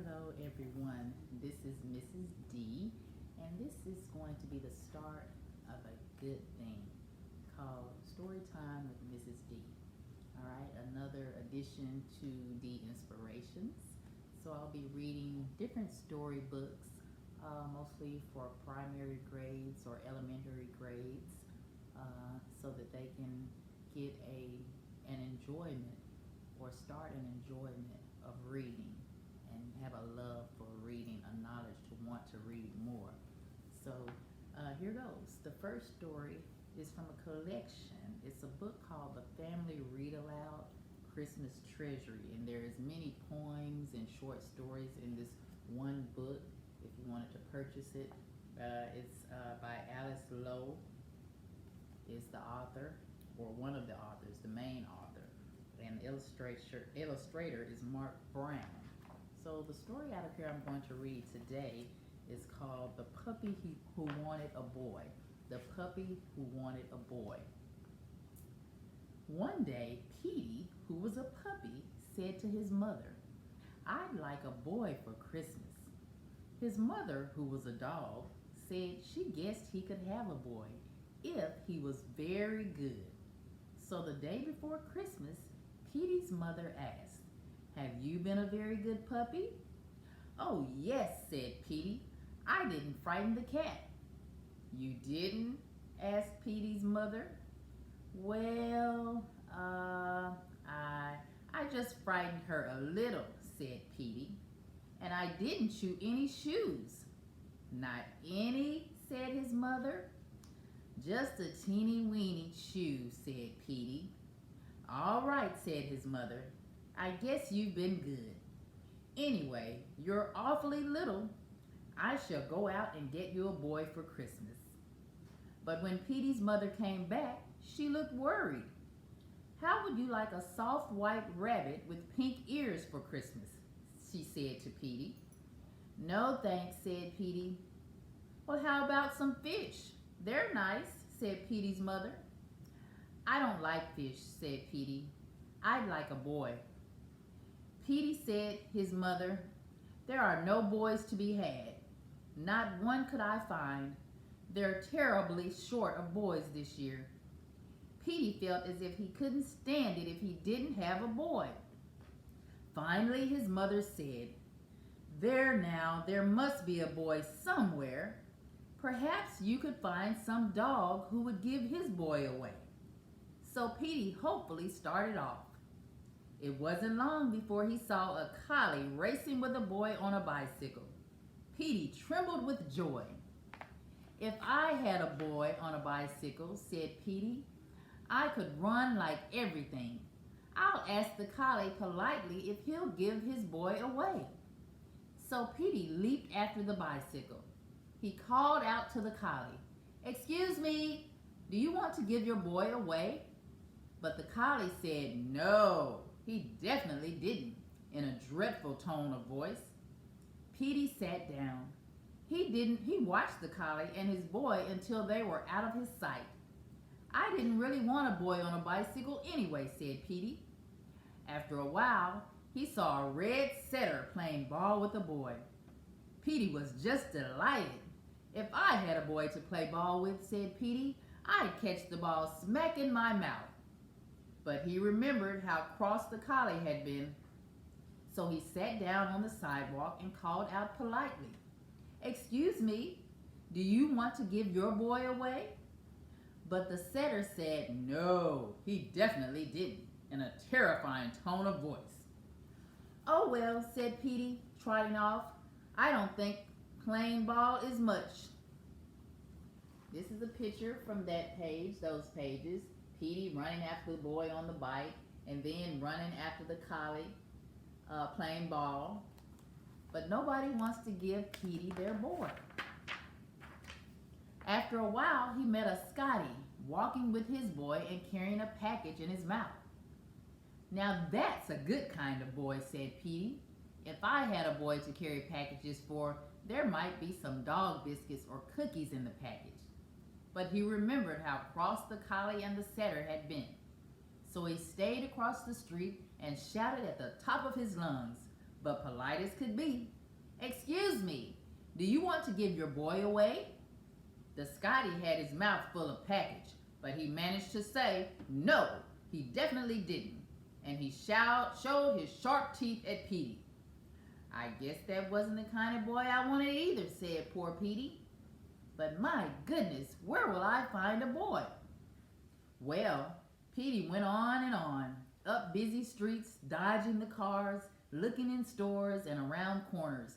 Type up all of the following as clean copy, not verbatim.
Hello, everyone. This is Mrs. D, and this is going to be the start of a good thing called Story Time with Mrs. D. All right, another addition to D Inspirations. So I'll be reading different storybooks, mostly for primary grades or elementary grades, so that they can get an enjoyment or start an enjoyment of reading and have a love for reading, a knowledge to want to read more. So here goes. The first story is from a collection. It's a book called The Family Read Aloud Christmas Treasury, and there's many poems and short stories in this one book. If you wanted to purchase it, it's by Alice Lowe is the author, or one of the authors, the main author, and the illustrator is Mark Brown. So the story out of here I'm going to read today is called The Puppy Who Wanted a Boy. The Puppy Who Wanted a Boy. One day, Petey, who was a puppy, said to his mother, "I'd like a boy for Christmas." His mother, who was a dog, said she guessed he could have a boy if he was very good. So the day before Christmas, Petey's mother asked, "Have you been a very good puppy?" "Oh, yes," said Petey. "I didn't frighten the cat." "You didn't?" asked Petey's mother. "Well, I just frightened her a little," said Petey. "And I didn't chew any shoes." "Not any?" said his mother. "Just a teeny weeny chew," said Petey. "All right," said his mother. "I guess you've been good. Anyway, you're awfully little. I shall go out and get you a boy for Christmas." But when Petey's mother came back, she looked worried. "How would you like a soft white rabbit with pink ears for Christmas?" she said to Petey. "No, thanks," said Petey. "Well, how about some fish? They're nice," said Petey's mother. "I don't like fish," said Petey. "I'd like a boy." Petey said his mother, "There are no boys to be had. Not one could I find. They're terribly short of boys this year." Petey felt as if he couldn't stand it if he didn't have a boy. Finally, his mother said, "There now, there must be a boy somewhere. Perhaps you could find some dog who would give his boy away." So Petey hopefully started off. It wasn't long before he saw a collie racing with a boy on a bicycle. Petey trembled with joy. "If I had a boy on a bicycle," said Petey, "I could run like everything. I'll ask the collie politely if he'll give his boy away." So Petey leaped after the bicycle. He called out to the collie, "Excuse me, do you want to give your boy away?" But the collie said no, he definitely didn't, in a dreadful tone of voice. Petey sat down. He watched the collie and his boy until they were out of his sight. "I didn't really want a boy on a bicycle anyway," said Petey. After a while, he saw a red setter playing ball with a boy. Petey was just delighted. "If I had a boy to play ball with," said Petey, "I'd catch the ball smack in my mouth." But he remembered how cross the collie had been. So he sat down on the sidewalk and called out politely, "Excuse me, do you want to give your boy away?" But the setter said no, he definitely didn't, in a terrifying tone of voice. "Oh well," said Petey, trotting off, "I don't think playing ball is much." This is a picture from that page, those pages. Petey running after the boy on the bike, and then running after the collie playing ball. But nobody wants to give Petey their boy. After a while, he met a Scotty walking with his boy and carrying a package in his mouth. "Now that's a good kind of boy," said Petey. "If I had a boy to carry packages for, there might be some dog biscuits or cookies in the package." But he remembered how cross the collie and the setter had been. So he stayed across the street and shouted at the top of his lungs, but polite as could be. "Excuse me, do you want to give your boy away?" The Scotty had his mouth full of package, but he managed to say, no, he definitely didn't. And he showed his sharp teeth at Petey. "I guess that wasn't the kind of boy I wanted either," said poor Petey. "But my goodness, where will I find a boy?" Well, Petey went on, up busy streets, dodging the cars, looking in stores and around corners,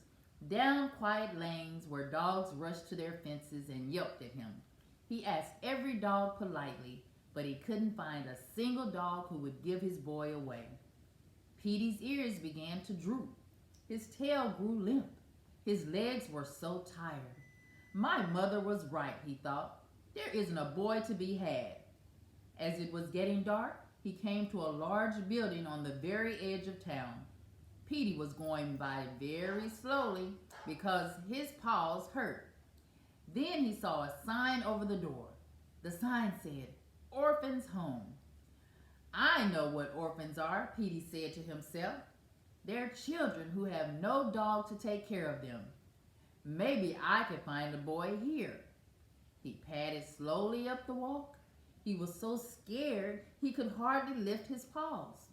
down quiet lanes where dogs rushed to their fences and yelped at him. He asked every dog politely, but he couldn't find a single dog who would give his boy away. Petey's ears began to droop. His tail grew limp. His legs were so tired. "My mother was right," he thought. "There isn't a boy to be had." As it was getting dark, he came to a large building on the very edge of town. Petey was going by very slowly because his paws hurt. Then he saw a sign over the door. The sign said, "Orphans' Home." "I know what orphans are," Petey said to himself. "They're children who have no dog to take care of them. Maybe I could find a boy here." He padded slowly up the walk. He was so scared he could hardly lift his paws.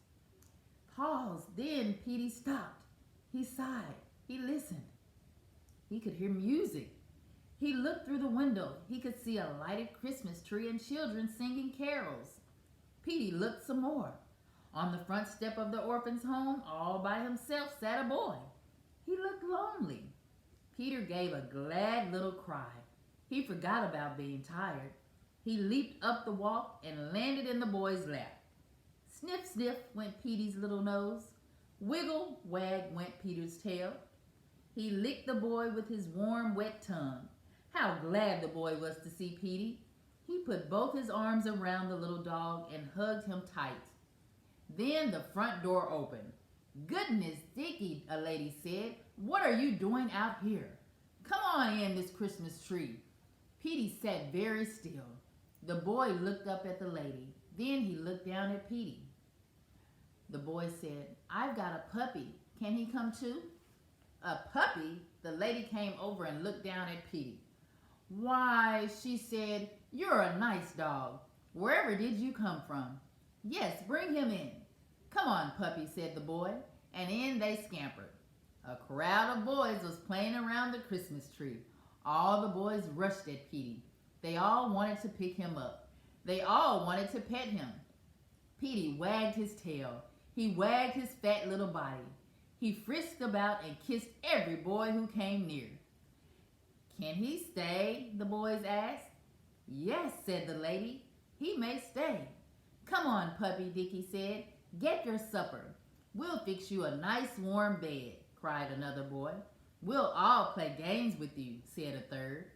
Then Petey stopped. He sighed. He listened. He could hear music. He looked through the window. He could see a lighted Christmas tree and children singing carols. Petey looked some more. On the front step of the orphan's home, all by himself, sat a boy. He looked lonely. Peter gave a glad little cry. He forgot about being tired. He leaped up the walk and landed in the boy's lap. Sniff, sniff went Petey's little nose. Wiggle, wag went Peter's tail. He licked the boy with his warm, wet tongue. How glad the boy was to see Petey. He put both his arms around the little dog and hugged him tight. Then the front door opened. "Goodness, Dickie," a lady said, "what are you doing out here? Come on in this Christmas tree." Petey sat very still. The boy looked up at the lady. Then he looked down at Petey. The boy said, "I've got a puppy. Can he come too?" "A puppy?" The lady came over and looked down at Petey. "Why," she said, "you're a nice dog. Wherever did you come from?" "Yes, bring him in." "Come on, puppy," said the boy, and in they scampered. A crowd of boys was playing around the Christmas tree. All the boys rushed at Petey. They all wanted to pick him up. They all wanted to pet him. Petey wagged his tail. He wagged his fat little body. He frisked about and kissed every boy who came near. "Can he stay?" the boys asked. "Yes," said the lady. "He may stay." "Come on, puppy," Dickie said. "Get your supper. We'll fix you a nice warm bed," cried another boy. "We'll all play games with you," said a third.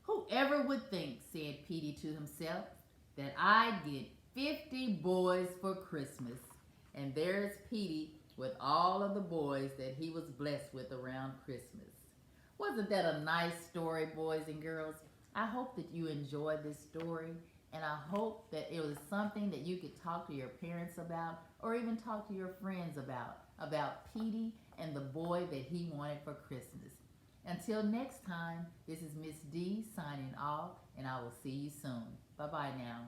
"Whoever would think," said Petey to himself, "that I'd get 50 boys for Christmas." And there's Petey with all of the boys that he was blessed with around Christmas. Wasn't that a nice story, boys and girls? I hope that you enjoyed this story, and I hope that it was something that you could talk to your parents about, or even talk to your friends about Petey and the boy that he wanted for Christmas. Until next time, this is Miss D signing off, and I will see you soon. Bye-bye now.